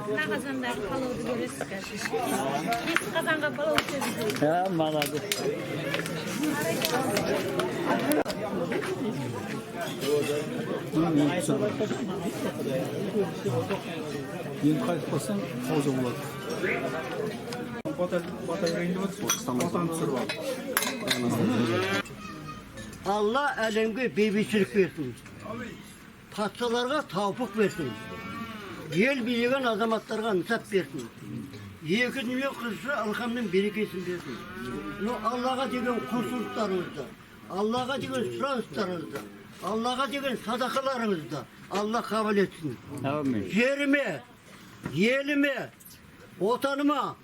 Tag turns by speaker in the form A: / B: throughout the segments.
A: Mına kazandaki palavı görürsünüz. Biz kazanға palavı çözüyoruz.
B: Ha, молодец.
C: Енді қайтып қалсаң қауза болады.
D: Allah әлемге бейбітшілік берсін. Патшаларға тауфық берсін. Ел билеген азаматтарға нысап берсін. Екі дүние қызы алхамның берекесін берсін. Аллаға деген құлшылықтарыңызды, Аллаға деген сұраныстарыңызды, Аллаға деген садақаларыңызды Алла қабыл етсін. Жеріме, еліме, отаныма,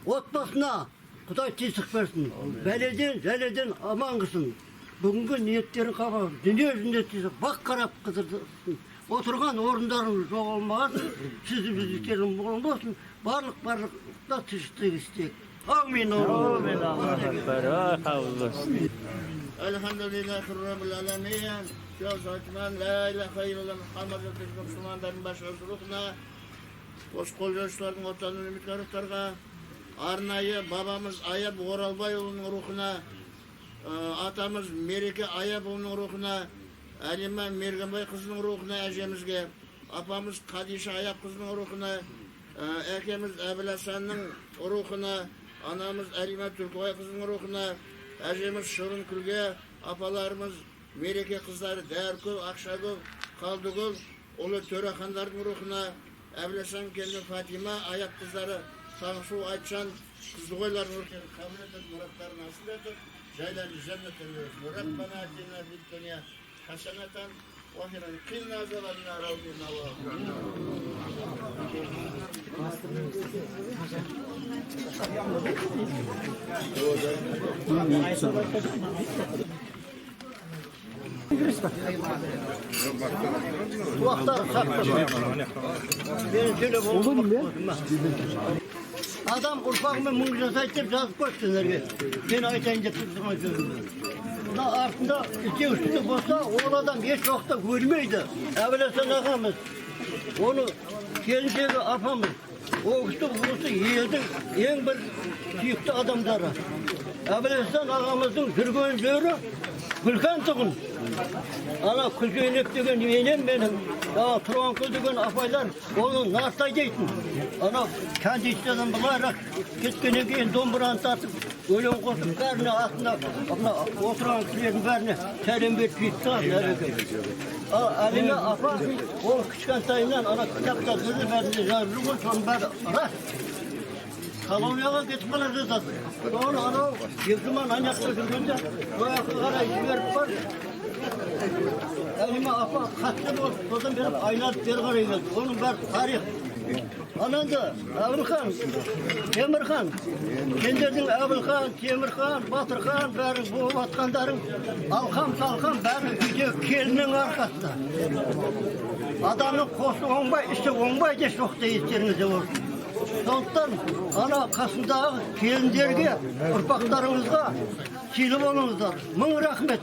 D: отбасына Құдай тесік берсін. Бәледен, жәледен аман қылсын. Бүгінгі ниеттерін қабыл, дүние жүзінде тесік бақ қарап қыдырсын. Отырған орындарыңыз жоғалмағасын, сізді біздіктерін болсын, барлықта тіршілік істейік. Амин.
B: Амин.
E: Elhamdülillahi Rabbil Alemin. Şahsatman la ilahe illallah Muhammed Resulü'nün başarısına hoş koldaşların otanın ümitkarıklarga arnayı babamız Ayap Oralbayoğlu'nun ruhuna atamız Mereke Ayapoğlu'nun ruhuna Alime Mergenbay kızının ruhuna ejemizge apamız Kadişe Ayap kızının ruhuna ekemiz Ebil Hasan'ın ruhuna anamız Alime Türkbay kızının ruhuna ejemiz Şırın Külge apalarımız Mereke kızları Değerkül, Akşagül, Kaldıgül Ulu Törehanların ruhuna Ebil Hasan kendi Fatima Ayap kızları Tansu Ayçan Kızdıgoyların ruhuna kabul edip muratlarını nasıl edip Ceylan'ı cennet ediyoruz. Rabbana atina fid dünya haseneten ve ahiren qina azaban nar
D: Adam ұрпағымен мың жасайды деп жазып қойды сендерге. Мен айтайын деп тұрған сөзім. Мына артында үстеу болса, ол адам еш уақытта өлмейді. Әбіл Асан ағамыз, оны келіншегі апамыз, ол кісі осы елдің ең бір сүйікті адамдары. Әбіл Асан ағамыздың жүрген жері Күлкен тұғын. Ана Күлкенек деген енем менің, Тұрғанкөл деген апайлар, оның Нартай дейтін. Ана кондициядан бұлайрақ кеткеннен кейін домбыраны тартып, өлең қосып, бәріне астына, отырған кісілердің бәріне сәлем беріп жетті. Әлиме апа, ол кішкентайынан ана кітапта сізді бәрінде жазып жүрген, соның бәрі рас. Колонияға кетіп қана жазады. Соны анау Евдіман анақта жүргенде, ояққа қарай жіберіп бар. Әлиме апа қатты болып, содан беріп айналып бері қарай келді. Оның бәрі тарих. Ананды Әбілхан, Темірхан, сендердің Әбілхан, Темірхан, Батырхан, бәрі болып атқандарың, алқам-салқам бәрі үйде келінің арқасында. Адамның қосы оңбай, іші оңбай де шоқты естеріңізде болсын. Сондықтан ана қасындағы келіндерге, ұрпақтарыңызға сыйлы болыңыздар. Мың рахмет.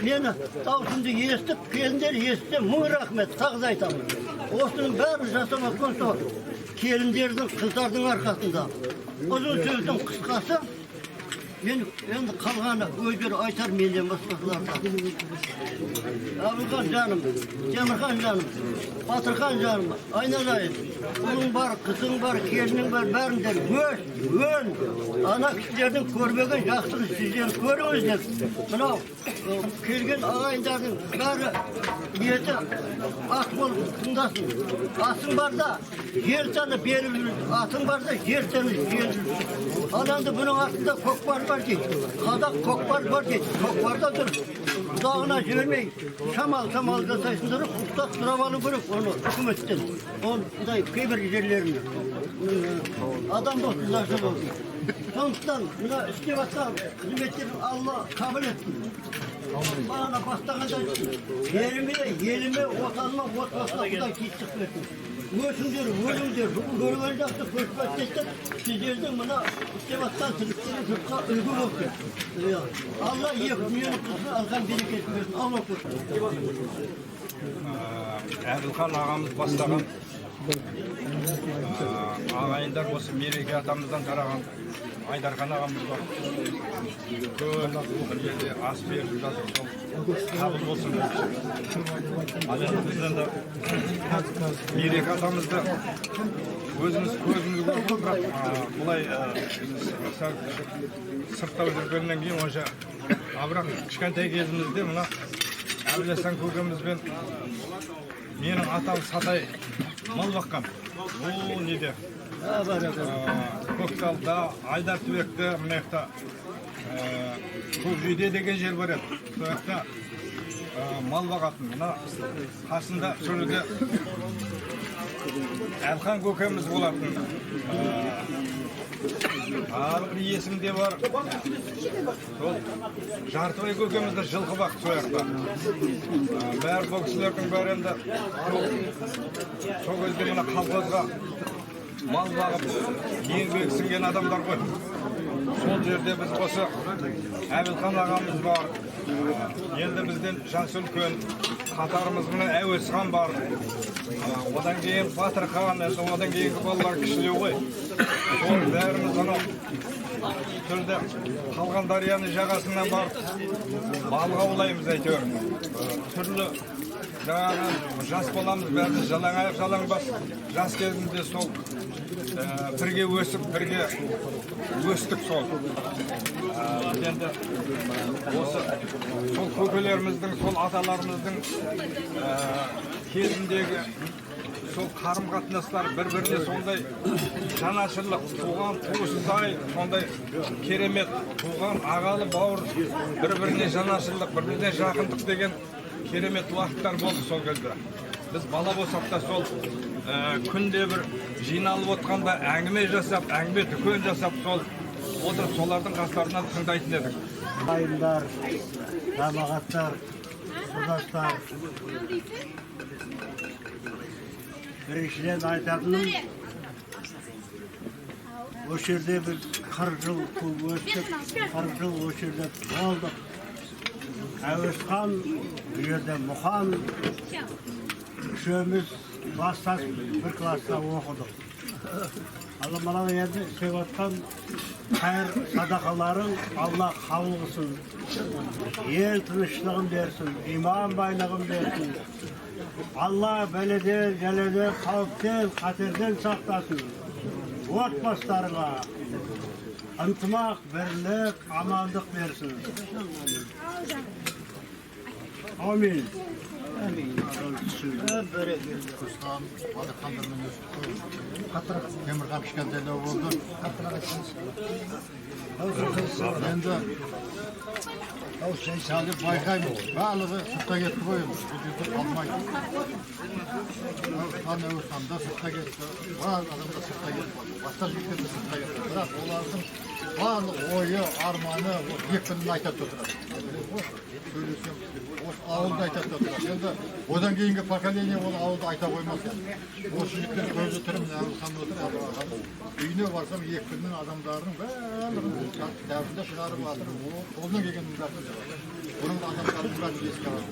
D: Мені даусымды естіп, келіндер естіп, мың рахмет, тағыз айтамын. Осының бәрі жасамақпен сол келіндердің, қыздардың арқасында. Ұзын сөздің қысқасы, мен енді қалғаны өздері айтар менен басқасыларда. Әбілхан жаным, Темірхан жаным, Батырхан жаным, айналайын. Оның бар, қызың бар, келінің бар, бәріндер өн. Ана кісілердің көрмеген жақсылы сіздер көріңіздер. Мынау келген ағайындардың бәрі ниеті ақ болып тыңдасын. Асың барда жер саны беріп жүрсін, асың барда жер саны беріп жүрсін. Ананды бұның астында көкпар бар дейді. Қазақ көкпар бар дейді. Көкпарда тұр. Ұзағына жібермей, шамал жасайсыңдар, ұстап сұрап алу керек оны үкіметтен. Оны кейбір жерлеріне. Адам болсын, нәрсе болсын. Сондықтан, мына істеп атқан қызметтерін Алла қабыл етсін. Бағана бастағанда жеріме, еліме, отаныма, отбасына Құдай тиістік берсін. Өсіңдер, өліңдер, бүгін көрген жақты көшпәттестіп, сіздердің мына істеп атқан тірліктерін жұртқа үлгі болсын. Алла екі дүниенің қызын алған берекесін берсін. Алла көрсін.
B: Әбілхан ағамыз бастаған ағайындар осы мереке атамыздан тараған Айдархан ағамыз бар. Көп бір жерде ас беріп жатыр, сол қабыл болсын. Ал енді бізден де мереке атамызды өзіміз көзіміз көріп, бірақ бұлай сыртта жүргеннен кейін онша бірақ кішкентай кезімізде мына Әбілхан көкемізбен менің атам Сатай мал баққан. Ол неде? Көкталда, Айдар-Түбекте, мына жақта Көкжүйде деген жер бар еді. Сол жақта мал бағатын. Мына қасында сөреде Әлхан көкеміз болатын. Бір есімде бар. Сол Жартыбай көкемізді жылқы бақты сол жақта. Бәрі бұл кісілердің бәрі енді сол кезде мына колхозға мал бағып еңбек сіңген адамдар ғой. Сол жерде біз осы Әбілхан ағамыз бар. Енді бізден жасы үлкен, қатарымыз мына Әуесхан бар. Одан кейін Батырхан, одан кейінгі балалар кішілеу ғой. Сол бәріміз анау түрде қалған дарияның жағасынан барып балға аулаймыз әйтеуір. Түрлі жаңағы жас боламыз, бәріміз жалаң аяқ, жалаң бас. Жас кезінде сол бірге өсіп, бірге өстік сол. Енді осы сол көкелеріміздің, сол аталарымыздың кезіндегі сол қарым-қатынастар бір-біріне сондай жанашырлық, туған туыстай, сондай керемет, туған ағалы бауыр, бір-біріне жанашырлық, бір-біріне жақындық деген керемет уақыттар болды сол кезде. Біз бала болсақ та сол күнде бір жиналып отқанда әңгіме жасап, әңгіме дүкен жасап, сол отырып солардың қастарынан тыңдайтын едік.
D: Ағайындар, жамағаттар, құрдастар. Біріншіден айтатыным, осы жерде біз 40 жыл туып өстік, 40 жыл осы жерде болдық. Әуесхан, бұл жерде Мұхан, үшеуміз бастасып бір класста оқыдық. Алла мынау енді істеп отқан қайыр садақаларың Алла қабыл қылсын. Ел тыныштығын берсін, иман байлығын берсін. Алла бәледен, жәледен, қауіптен, қатерден сақтасын. Отбасыларыңа ынтымақ, бірлік, амандық берсін. Амин.
F: Темірхан кішкентайлау болды. Енді шалып байқаймын, барлығы сыртқа кетті ғой, бұл жерде қалмайды. Әуесханда сыртқа кетті, барлық адамда сыртқа кетті, басқа жігіттерде сыртқа кетті. Бірақ олардың барлық ойы, арманы екпінін айтады отырады. Сөйлесем, осы ауылды айтады отырады. Енді одан кейінгі поколение ол ауылды айта қоймас. Осы жігіттер көзі түрімін Әбілхан отырады. Үйіне барсам екпіннің адамдарының барлығын кітабында шығарып жатыр. Қолдан келгеннің бәрін бұның адамдардың бәрін еске алады.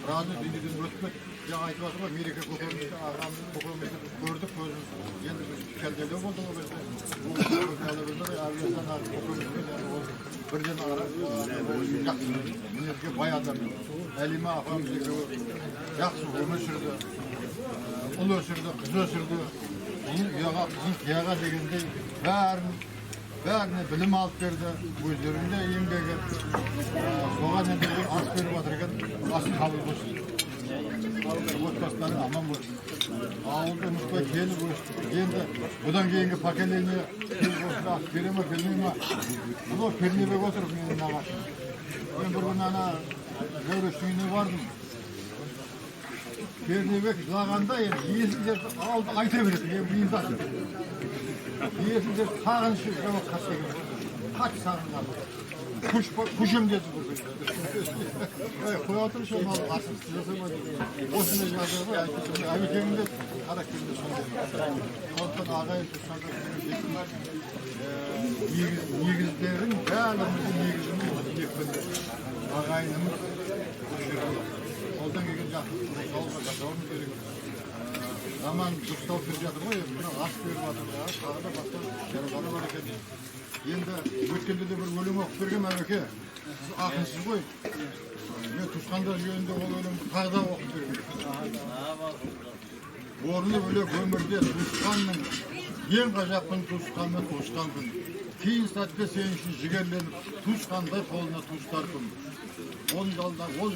F: Біразы дүниеден өтіп кетті. Жаңа айтып жатыр ғой, мереке көкемізді, ағамызды, көкемізді көрдік, көзіміз. Енді біз кішкентайлау болды ғой бізде. Әбілхан көкемізбен бірден жақсы мінезге бай адам. Әлима апамыз екеуі жақсы өмір сүрді. Ұл өсірді, қыз өсірді. Ұяға, қызын қияға дегендей бәріне білім алып берді. Өздерінде еңбегі. Соған енді ас беріп жатыр екен, асын қабыл болсын. Отбасылары аман болсын. Ауылды ұмытпай келіп өсті. Енді бұдан кейінгі поколение келіп осында ас бере ме, бермей ме? Бұл Пернебек отырып менің нағашым. Мен бір күні ана Зәуреш үйіне бардым. Пернебек жылағанда есілдер ауылды айта береді, миымды ашып. Есілдер сағынышы жауап қатты келеді. Қатты сағынған. Күшім деді бұл күн. Қоя отыршы, оны асықсыз жасамайды. Осындай жағдай ғой, әйтпесе әбекеңінде характерінде сондай. Сондықтан ағайын туысқандар негіздерін бәріміздің негізіміз екпін ағайынымыз. Қолдан келген жауға жасауымыз керек. Заман дұрысталып келе жатыр ғой, мына ас беріп жатыр, тағы да басқа шаруалар бар екен. Енді өткенде де бір өлең оқып берген әбеке, сіз ақынсыз ғой. Мен туысқандар жөнінде ол өлеңді тағы да оқып берген. Орны бөлек өмірде туысқанның ең ғажапын туысқанмен туысқан күн. Кейін сәтте сен үшін жігерленіп, туысқандай қолына туыстар күн. Ол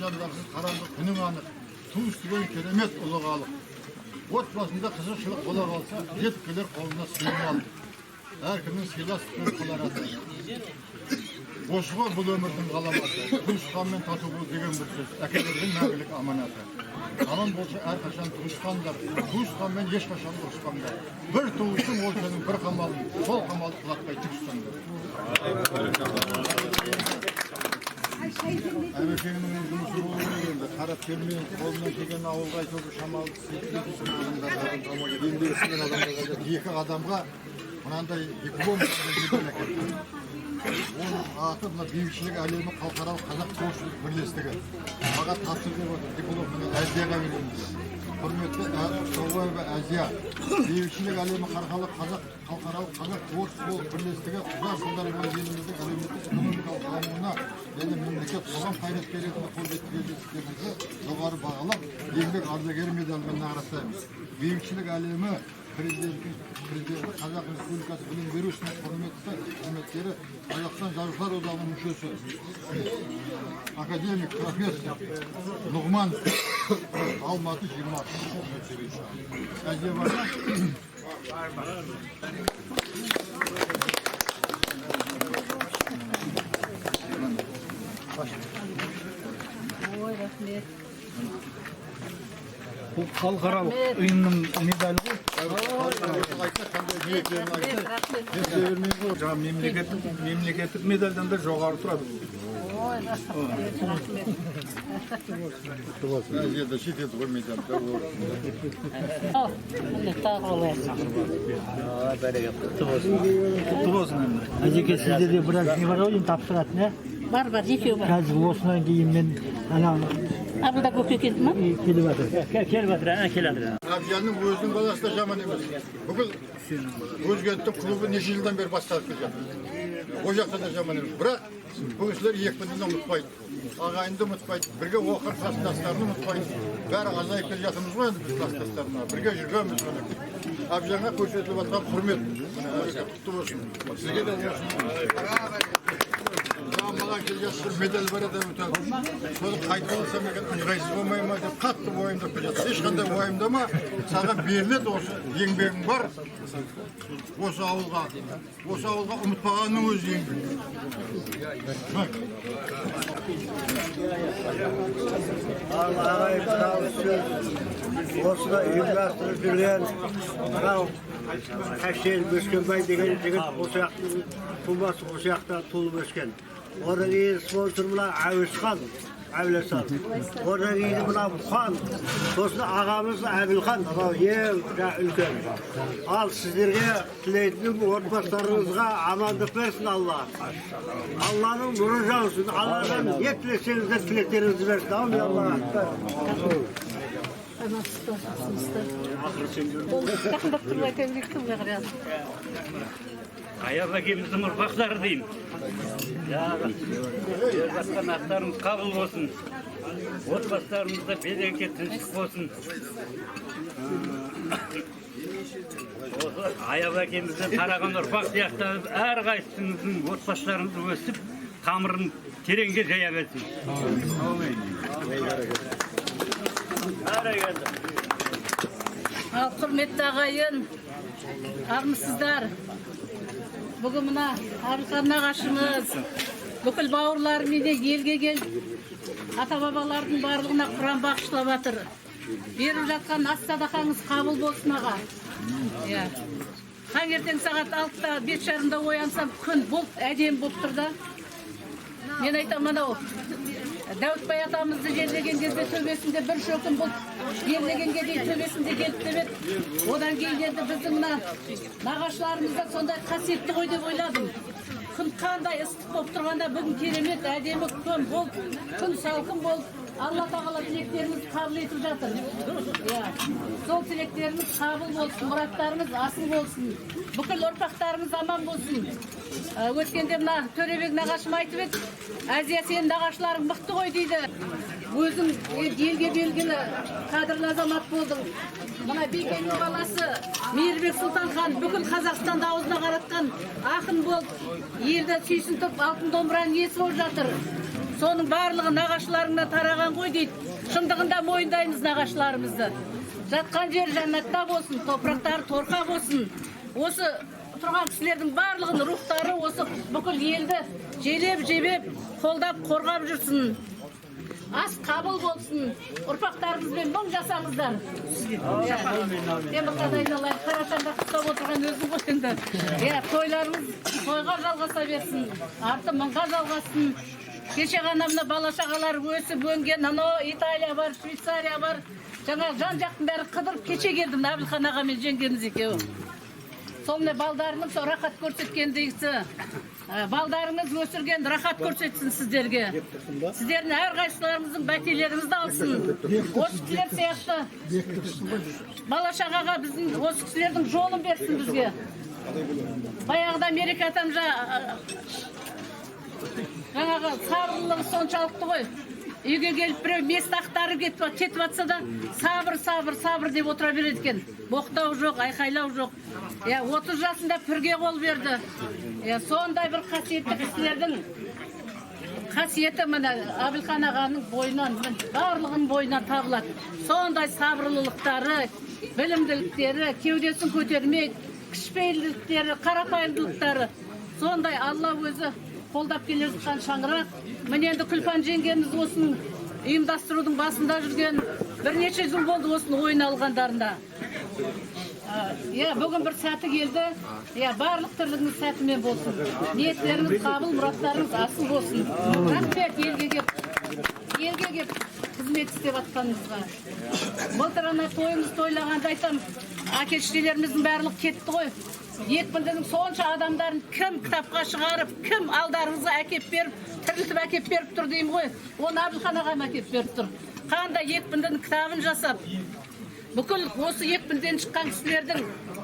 F: жандарсыз қараңғы күнің анық, туыс деген керемет ұлығалық. Отбасында қызықшылық бола қалса, жетіп келер қолына сыймалы. Әркімнің сыйлас күн қылар аты. Осы ғой бұл өмірдің ғаламаты, туысқанмен тату бол деген бір сөз, әкелердің мәңгілік аманаты. Аман болса әрқашан туысқандар, туысқанмен ешқашан ұрысқандар. Бір туысың ол сенің бір қамалың, сол қамалды құлатпай тік ұстаңдар. Әбекеңнің жұмысы болу керек енді, қарап келмей, қолынан келген ауылға айтуға шамалы еңбегі сіңген адамдарға, екі адамға мынандай диплом әкелді. Оның аты мына бейбітшілік әлемі халықаралық қазақ көпшілік бірлестігі. Маған тапсыр деп отыр, дипломмен Азияға береміз. Құрметті Соғуаева Азия, бейбітшілік әлемі халықаралық қазақ көпшілік бірлестігі ұзақ жылдар бойы еліміздің әлеуметтік экономикалық дамуына және мемлекет қоғам қайраткерлеріне қол жеткізген жетістіктеріңізді жоғары бағалап, еңбек ардагері медалімен наградтаймыз. Бейбітшілік әлемі президенті Қазақ Республикасы білім беру ісінің құрметті қызметкері, Қазақстан Жазушылар одағының мүшесі, академик, профессор Нұғман Алматы 26. Әзия бар ма?
A: Ой, рахмет.
C: Бұл халықаралық ұйымның медалі ғой. Жаңа мемлекеттік медальдан да жоғары тұрады.
A: Ой, рахмет.
F: Әзияда шетелді ғой медаль.
C: Құтты болсын енді.
G: Әзеке сізде де біраз не бар ғой, тапсыратын, ә?
A: Бар, екеу бар.
G: Қазір осынан кейін мен
A: Арында көпке келді ма?
G: келіп жатыр.
A: Келіп жатыр, келеді.
F: Әбжанның өзінің баласы да жаман емес. Бүкіл Өзгенттің клубы неше жылдан бері басталып келе жатыр. О жақта да жаман емес. Бірақ бұл кісілер екпінді ұмытпайды. Ағайынды ұмытпайды. Бірге оқыр кластастарын ұмытпайды. Бәрі азайып келе жатырмыз ғой енді біз кластастарына. Бірге жүргенбіз. Әбжанға көрсетіліп жатқан құрмет. Құтты болсын. Сізге де болсын. Маған келгенсіз медаль бар еді өтеді. Соны қайталасам екен, ыңғайсыз болмай ма деп қатты уайымдап келе жатыр. Ешқандай уайымдама, саған беріледі осы еңбегің бар. Осы ауылға ұмытпағанның өзі еңбек.
D: Ағайын сөз осыда ұйымдастырып жүрген Қашен Бөскенбай деген жігіт осы тумасы осы жақта туылып өскен. Одан кейін спонсор мына Әуесхан, Әулесан. Одан кейін мына Мұқан, сосын ағамыз Әбілхан, ең үлкен. Ал сіздерге тілейтінім отбасыларыңызға амандық берсін Алла. Алланың нұры жаусын, Алладан не тілесеңіздер тілектеріңізді берсін. Әумин Аллаға.
H: Аяп әкеміздің ұрпақтары деймін. Жатқан ақтарымыз қабыл болсын. Отбасыларымызда береке тыныштық болсын. Аяп әкемізден тараған ұрпақ сияқты әрқайсымыздың отбасыларымыз өсіп, тамырын тереңге жая берсін.
A: Ал құрметті ағайын, армысыздар. Бүгін мына Әбілхан нағашымыз бүкіл бауырларымен елге келіп, ата-бабалардың барлығына Құран бағыштап жатыр. Беріп жатқан ас садақаңыз қабыл болсын аға. Таңертең сағат 6-та 5:30-да оянсам, күн бұлт әдем болып тұр да. Мен айтам анау Дәуітбай атамызды жерлеген кезде төбесінде бір шөкім бұлт жерлегенге дейін төбесінде келіп деп. Одан кейін енді біздің нағашыларымызда сондай қасиетті ғой деп ойладым. Күн қандай ыстық болып тұрғанда бүгін керемет әдемі күн болып, күн салқын болып, Алла тағала тілектерімізді қабыл етіп жатыр. Сол тілектеріміз қабыл болсын, мұраттарымыз асыл болсын, бүкіл ұрпақтарымыз аман болсын. Өткенде мына Төребек нағашым айтып еді, Әзия сенің нағашыларың мықты ғой дейді. Өзің елге белгілі қадірлі азамат болдың. Мына Бекеннің баласы Мейірбек Сұлтанхан бүкіл Қазақстанды аузына қаратқан ақын болып, елді сүйсінтіп алтын домбыраның иесі болып жатыр. Соның барлығы нағашыларыңнан тараған ғой дейді. Шындығында мойындаймыз нағашыларымызды. Жатқан жер жәннатта болсын, топырақтары торқа болсын. Осы тұрған кісілердің барлығының рухтары осы бүкіл елді желеп-жебеп, қолдап, қорғап жүрсін. Ас қабыл болсын. Ұрпақтарымызбен мың жасаңыздар. Темірқазы айналайын, Қарашанда құттықтап отырған өзің ғой енді. Тойларыңыз тойға жалғаса берсін, арты мыңға жалғасын. Кеше ғана мына бала-шағалар өсіп өнген, анау Италия бар, Швейцария бар. Жаңа жан-жақтың бәрі қыдырып кеше келдім, Әбілхан ағамен жеңгеміз екеуі. Сонымен балдарының рахат көрсеткен дейсі. Балдарыңыз өсірген рахат көрсетсін сіздерге. Сіздердің әрқайсыларымыздың бәтелерімізді алсын. Осы кісілер сияқты бала-шағаға біздің осы кісілердің жолын берсін бізге. Баяғыда Америка атам жаңағы сабырлығы соншалықты ғой. Үйге келіп біреу местақтары кетіп атса да, сабыр деп отыра береді екен. Боқтау жоқ, айқайлау жоқ. 30 жасында пірге қол берді. Сондай бір қасиетті кісілердің қасиеті мына Әбілхан ағаның бойынан, барлығының бойынан табылады. Сондай сабырлылықтары, білімділіктері, кеудесін көтермей, кішіпейілділіктері, қарапайымдылықтары. Сондай Алла өзі қолдап келе жатқан шаңырақ. Міне енді Күлпан жеңгеміз осының ұйымдастырудың басында жүрген, бірнеше жыл болды осының ойын алғандарында. Бүгін бір сәті келді. Барлық тірлігіңіз сәтімен болсын. Ниеттеріңіз қабыл, мұраттарыңыз асыл болсын. Рахмет елге кеп қызмет істеп атқаныңызға. Былтыр ана тойымыз тойлағанда айтам, әке-шешелеріміздің барлығы кетті ғой. Екпіндінің сонша адамдарын кім кітапқа шығарып, кім алдарыңызға әкеп беріп, тірілтіп әкеп беріп тұр деймін ғой. Оны Әбілхан ағам әкеп беріп тұр. Қандай екпіндінің кітабын жасап, бүкіл осы екпінден шыққан кісілердің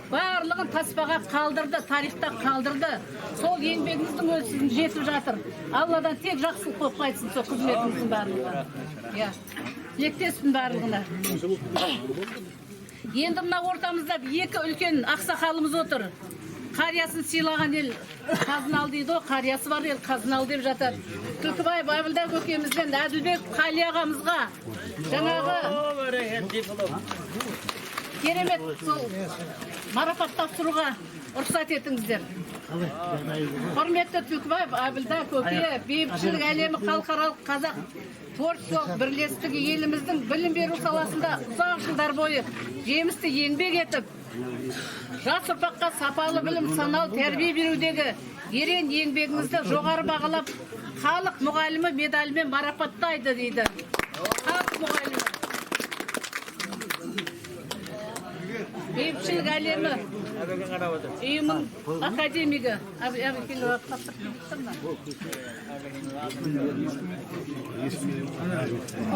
A: барлығын таспаға қалдырды, тарихта қалдырды. Сол еңбегіңіздің өзі жетіп жатыр. Алладан тек жақсылық болып қайтсын сол қызметіңіздің барлығына. Тілектеспін барлығына. Енді мына ортамызда екі үлкен ақсақалымыз отыр. Қариясын сыйлаған ел қазынал дейді, қариясы бар ел қазынал деп жатыр. Түлкібай Бабылда көкемізден Әділбек Қали ағамызға жаңағы керемет сол марапат тапсыруға рұқсат етіңіздер. Құрметті Түлкібай Бабылда көке, бейбітшілік әлемі халықаралық қазақ творчестволық бірлестігі еліміздің білім беру саласында ұзақ жылдар бойы жемісті еңбек етіп, жас ұрпаққа сапалы білім, саналы тәрбие берудегі ерен еңбегіңізді жоғары бағалап, халық мұғалімі медалімен марапаттайды дейді. Халық мұғалімі. Бейбітшілік әлемі ұйымының академигі.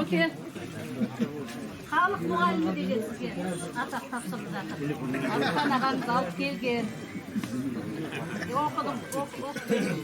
A: Оке. Халық мұғалімі деген сізге атақ тапсырып жатыр. Әбілхан ағамыз алып келген. Оқыдым, оқыдым.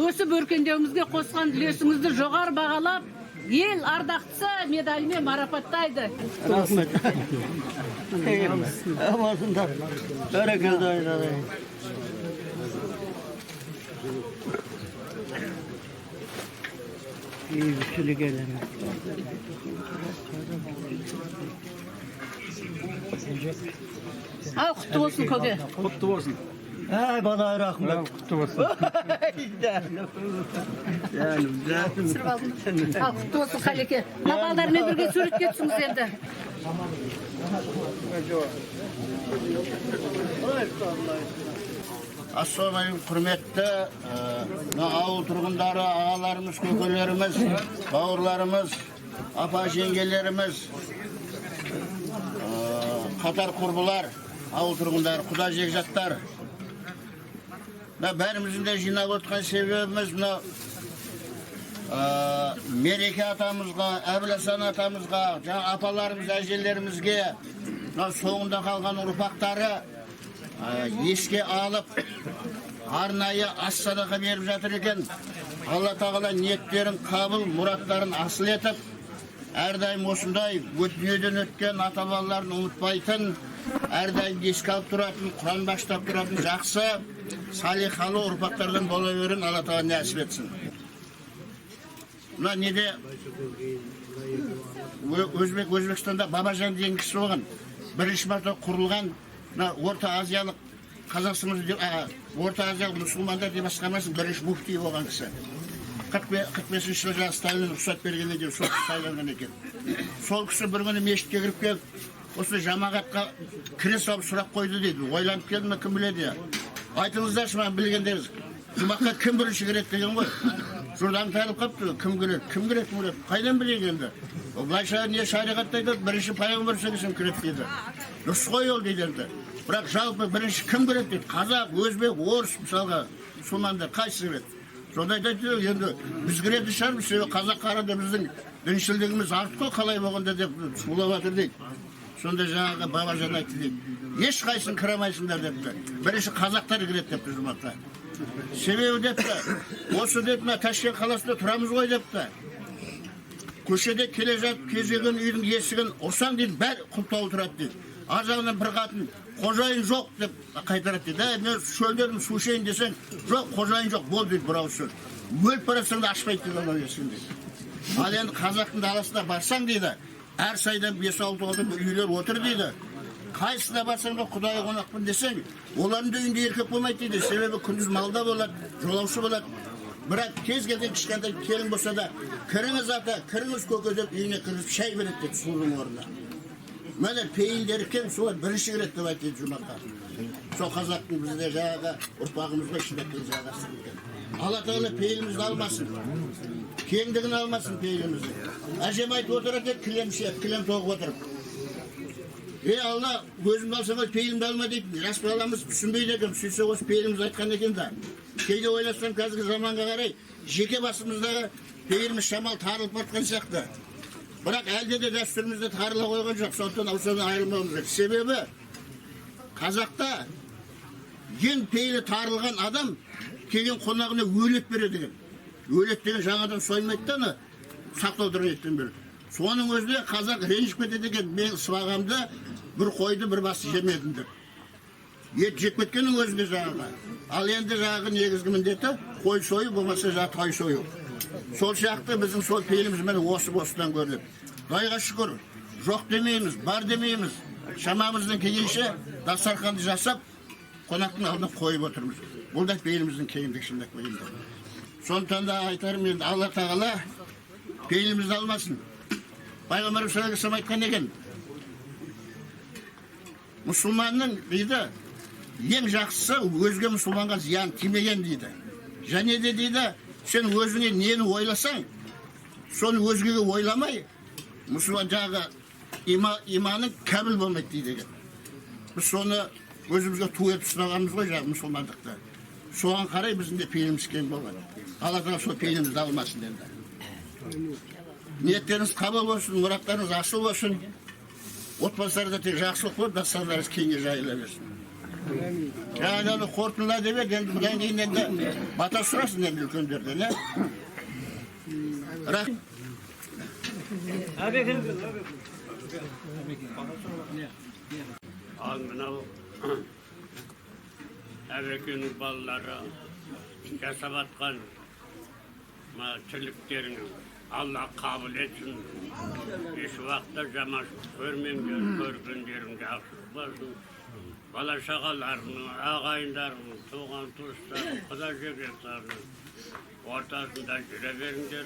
A: Өсіп өркендеуімізге қосқан үлесіңізді жоғары бағалап, ел ардақтысы медалімен марапаттайды.
D: Рахмет. Амасында бәрекелді айналайын. Бейбітшілік әлемі.
A: Ал құтты болсын көке.
C: Құтты болсын.
D: Bana rahmet.
C: Құтты болсын.
A: Al құтты болсын Қалеке. Мына балдармен бірге суретке түсіңіз енді.
E: Assalamualaikum құрметті ауыл тұрғындары, ағаларымыз, көкелеріміз, бауырларымыз, апа жеңгелеріміз, қатар құрбылар, ауыл тұрғындары, құда жекжаттар. Бәріміздің де жинап отқан себебіміз Мереке атамызға, Әбіласан атамызға, апаларымыз, әжелерімізге, соңында қалған ұрпақтары еске алып, арнайы ас садақа беріп жатыр екен. Алла тағала ниеттерін қабыл, мұраттарын асыл етіп, әрдайым осындай дүниеден өткен ата-бабаларын ұмытпайтын, әрдайым еске алып тұратын, Құран баштап тұратын жақсы, салихалы ұрпақтардан бола берін, Алла тағала нәсіп етсін. Мына неде Өзбекстанда Бабажан деген кісі болған, бірінші марта құрылған Орта Азиялық Орта Азиялық мұсылмандар деп басқармасының бірінші муфти болған кісі. 45-ші жылы Сталин рұқсат бергеннен кейін сол кісі сайланған екен. Сол кісі бір күні мешітке кіріп келіп, осы жамағатқа кіре салып сұрақ қойды дейді. Ойланып келді ме, кім біледі? Айтыңыздаршы маған білгендеріңіз. Жұмаққа кім бірінші кіреді деген ғой. Жұрдан тәріп қапты, кім кіреді, қайдан білейік енді? Былайша не шариғатта айтады, бірінші пайғамбар сөйлесем кіреді дейді. Дұрыс қой ол дейді енді. Бірақ жалпы бірінші кім кіреді дейді? Қазақ, өзбек, орыс мысалға, мұсылмандар қайсысы кіреді? Сонда айтады, енді біз кіретін шығармыз, себебі қазақ қарада біздің діншілдігіміз артық қой, қалай болғанда деп шулап жатыр дейді. Сонда жаңағы Бабажан айтты дейді. Ешқайсың кірамайсыңдар депті. Бірінші қазақтар кіреді депті жұмаққа. Себебі депті, осы депті, Ташкент қаласында тұрамыз ғой депті. Көшеде келе жатып кезеген үйдің есігін ұрсаң дейді, бәрі құлтаулы тұрады дейді. Ар жағынан бір қатын, қожайын жоқ деп қайтарады дейді. Мен шөлдерім су ішейін десең, жоқ, қожайын жоқ, бол дейді бір ауыз сөз. Өліп барасаң да ашпайды дейді анау есігін дейді. Ал енді қазақтың даласына барсаң дейді, әр сайдан 5-6 адам үйлер отыр дейді. Қайсына барсаң да Құдай қонақпын десең, олардың үйінде еркек болмайды дейді. Себебі күндіз малда болады, жолаушы болады. Бірақ кез келген кішкентай келін болса да, кіріңіз ата, кіріңіз көке деп үйіне кіргізіп шай береді дейді судың орнына. Міне пейілдері кем, солар бірінші кіреді деп айтады жұмаққа. Сол қазақтың бізде жаңағы ұрпағымызға шындықпен жалғастырып екен. Алла тағала пейілімізді алмасын, кеңдігін алмасын пейілімізді. Әжем айтып отырады, кілем тоғып отырып. Алла, өзімді алсам пейілімді алма дейді. Жас баламыз түсінбейді екен, сөйтсе осы пейіліміз айтқан екен да. Кейде ойласам қазіргі заманға қарай, жеке басымыздағы пейіліміз шамал тарылып бартқан сияқты. Бірақ әлде де дәстүрімізді тарыла қойған жоқ, сондықтан осыдан айырылмауымыз керек. Себебі қазақта ең пейілі тарылған адам келген қонағына өлет береді екен. Өлет деген жаңадан соймайды да, сақтау тұрған еттен бері. Соның өзінде қазақ ренжіп кетеді екен, мен сыбағамды бір қойды бір басы жемедім деп. Ет жеп кеткеннің өзінде жаңағы. Ал енді жаңағы негізгі міндеті қой сойу, болмаса тай сойу. Сол сияқты біздің сол пейіліміз мені осыдан көріліп. Құдайға шүкір, жоқ демейміз, бар демейміз. Шамамыздың келгенше дастарханды жасап, қонақтың алдына қойып отырмыз. Бұл да пейіліміздің кеңдігі шындап қойымды. Сондықтан да айтарым енді, Алла тағала пейілімізді алмасын. Пайғамбарымыз саллаллаху алейхи ва саллям айтқан екен, мұсылманның дейді, ең жақсысы өзге мұсылманға зиян тимеген дейді. Және де дейді, сен өзіңе нені ойласаң, соны өзгеге ойламай, мұсылман жағы иманың кәміл болмайды дейді. Біз соны өзімізге ту етіп ұстағанымыз ғой жағы мұсылмандықты. Соған қарай біздің де пейіліміз кең болған. Алла тағала сол пейілімізді алмасын енді. Ниеттеріңіз қабыл болсын, мұраттарыңыз асыл болсын. Отбасыларда тек жақсылық болып, дастархандарыңыз кеңге жайыла берсін. Жаңағы қорытындыла деп еді, енді бұдан кейін енді бата сұрасың енді үлкендерден,
H: Ал мынау әбекенің балалары жасап атқан тірліктерін Алла қабыл етсін. Еш уақытта жаманшылық көрмеңдер, көргендерің жақсы болсын. Бала шағаларының, ағайындарының, туған туыстарының, құда жекжаттарының ортасында жүре беріңдер.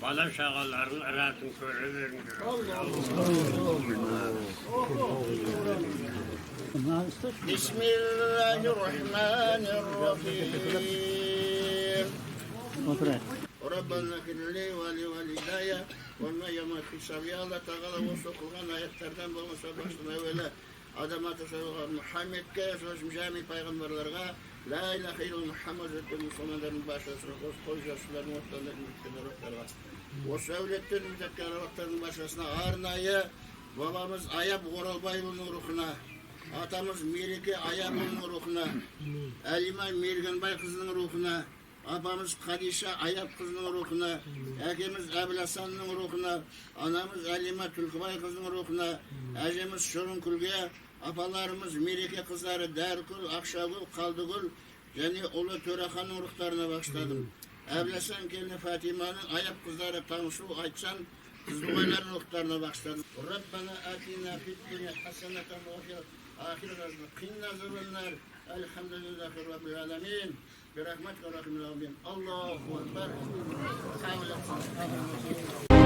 H: Bala şağaların arasını körüverin.
E: Bismillahirrahmanirrahim.
G: Otur et.
E: Rabbana kirli ve validaya ve yamat hisabi Allah Teala o sokulgan ayetlerden bulmasa başına öyle adam atasavva Muhammed'e sözüm cami peygamberlerine la ilahe illallah Muhammed ve Müslümanların başlasına koyacakların ortalarını müttedirokları var. O sevlettin müttedirokların başlasına arnayı babamız Ayap Oralbaylı'nın ruhuna, atamız Mirike Ayap'ın ruhuna, Elime Mirgenbay kızının ruhuna, apamız Kadişe Ayap kızının ruhuna, ekemiz Ebil Hasan'ın ruhuna, anamız Elime Türkbay kızının ruhuna, ecemiz Şorun Kulge'ye, apalarımız Mirike kızları Derkul, Akşagul, Kaldıgul, yani Ulu Törehan'ın ruhlarına başladım. Ebil Hasan gelini Fatıma'nın Ayap kızları Tansu Ayçan, kızlıbayların ruhlarına başladım. Rabbena atina fid dünya haseneten ve ahiret azna. Qinna zırınlar. Elhamdülillahi Rabbil alemin. Bir rahmet ve rahmin Allah'ım. Allahu Ekber. Sağ olasın.